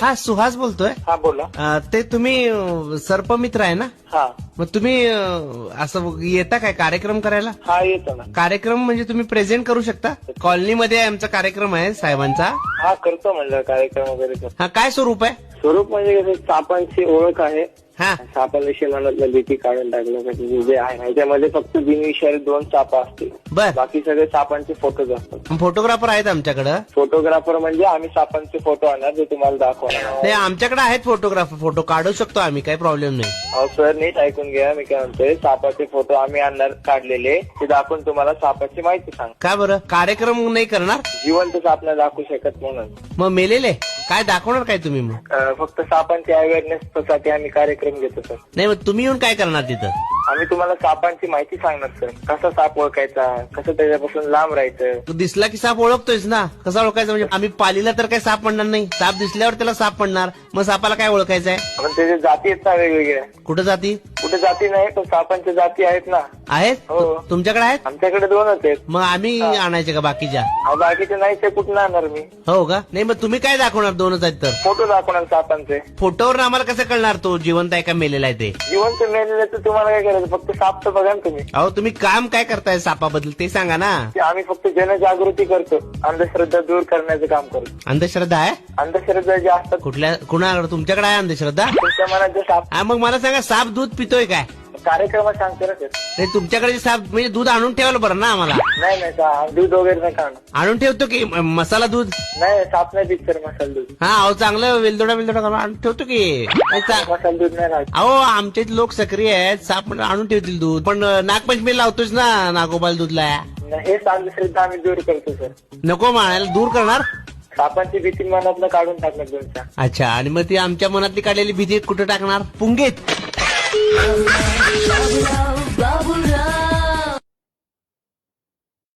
हा सुहास बोलतोय. हा बोला. ते तुम्ही सर्पमित्र आहे ना? हा मग तुम्ही असं येता काय कार्यक्रम करायला? हा येतो ना. कार्यक्रम म्हणजे तुम्ही प्रेझेंट करू शकता. कॉलनीमध्ये आमचा कार्यक्रम आहे साहेबांचा. हा करतो म्हणलं कार्यक्रम वगैरे करतो. हा काय स्वरूप आहे? स्वरूप म्हणजे कसं सापांची ओळख आहे. हा सापांविषयी मनातलं भीती काढून टाकलं जे आहे ह्याच्यामध्ये फक्त बिनविषारी 2 साप असतील. बर. बाकी सगळे सापांचे फोटोज असतात. फोटोग्राफर आहेत आमच्याकडं. फोटोग्राफर म्हणजे आम्ही सापांचे फोटो आणणार जे तुम्हाला दाखवणार. नाही आमच्याकडे आहेत फोटोग्राफर. फोटो काढू शकतो आम्ही, काही प्रॉब्लेम नाही. अहो सर नीट ऐकून घ्या. मी काय म्हणतोय सापाचे फोटो आम्ही आणणार काढलेले ते दाखवून तुम्हाला सापाची माहिती सांग. का बरं कार्यक्रम नाही करणार? जिवंत साप नाही दाखवू शकत म्हणून. मग मेलेले काय दाखवणार काय तुम्ही मग? फक्त सापांची अवेअरनेस साठी आम्ही कार्यक्रम घेतो सर. नाही मग तुम्ही येऊन काय करणार तिथं? आम्ही तुम्हाला सापांची माहिती सांगणार सर. कसा साप ओळखायचा, कसं त्याच्यापासून लांब राहायचं. तू दिसला की साप ओळखतोयस ना, कसा ओळखायचा? म्हणजे आम्ही पालीला तर काही साप पडणार नाही. साप दिसल्यावर त्याला साप पडणार. मग सापाला काय ओळखायचंय? पण त्याच्या जाती आहेत ना वेगवेगळ्या. कुठं जाती? कुठे जाती नाही पण सापांच्या जाती आहेत ना. आहेत? हो. तुमच्याकडे आहेत? आमच्याकडे 2च आहेत. मग आम्ही आणायचे का बाकीच्या? बाकीचे नाही ते कुठून आणणार मी. हो का? नाही मग तुम्ही काय दाखवणार? 2च आहेत तर. फोटो दाखवणार सापांचे. फोटोवर आम्हाला कसं कळणार तो जिवंत आहे का मेलेला आहे ते? जिवंत मेलेलं तर तुम्हाला काय करायचं, फक्त साप तर बघा ना तुम्ही. अहो तुम्ही काम काय करताय सापाबद्दल ते सांगा ना. ते आम्ही फक्त जनजागृती करतो, अंधश्रद्धा दूर करण्याचं काम करतो. अंधश्रद्धा आहे? अंधश्रद्धा जे असतात कुठल्या कुणाकडे? तुमच्याकडे आहे अंधश्रद्धा? तुमच्या मनात जे साप. मग मला सांगा साप दूध पितोय काय? कार्यक्रमात सांगतो ना सर. नाही तुमच्याकडे साप म्हणजे दूध आणून ठेवायला बरं ना आम्हाला. नाही दूध वगैरे नाही खाणं. आणून ठेवतो की मसाला दूध? नाही साप नाही पित सर मसाला दूध. हा अहो चांगलं वेलदोडा करून आणून ठेवतो की. मसाला दूध नाही राहत. अहो आमचे लोक सक्रिय आहेत. साप म्हणजे आणून ठेवतील दूध. पण नागपंचमी लावतोच ना नागोबाल दूधला. हे अंधश्रद्धा आम्ही दूर करतो सर. नको म्हणायला दूर करणार. सापांची भीती मनातनं काढून टाकणार तुमच्या. अच्छा आणि मग ती आमच्या मनातली काढलेली भीती कुठे टाकणार? पुंगीत.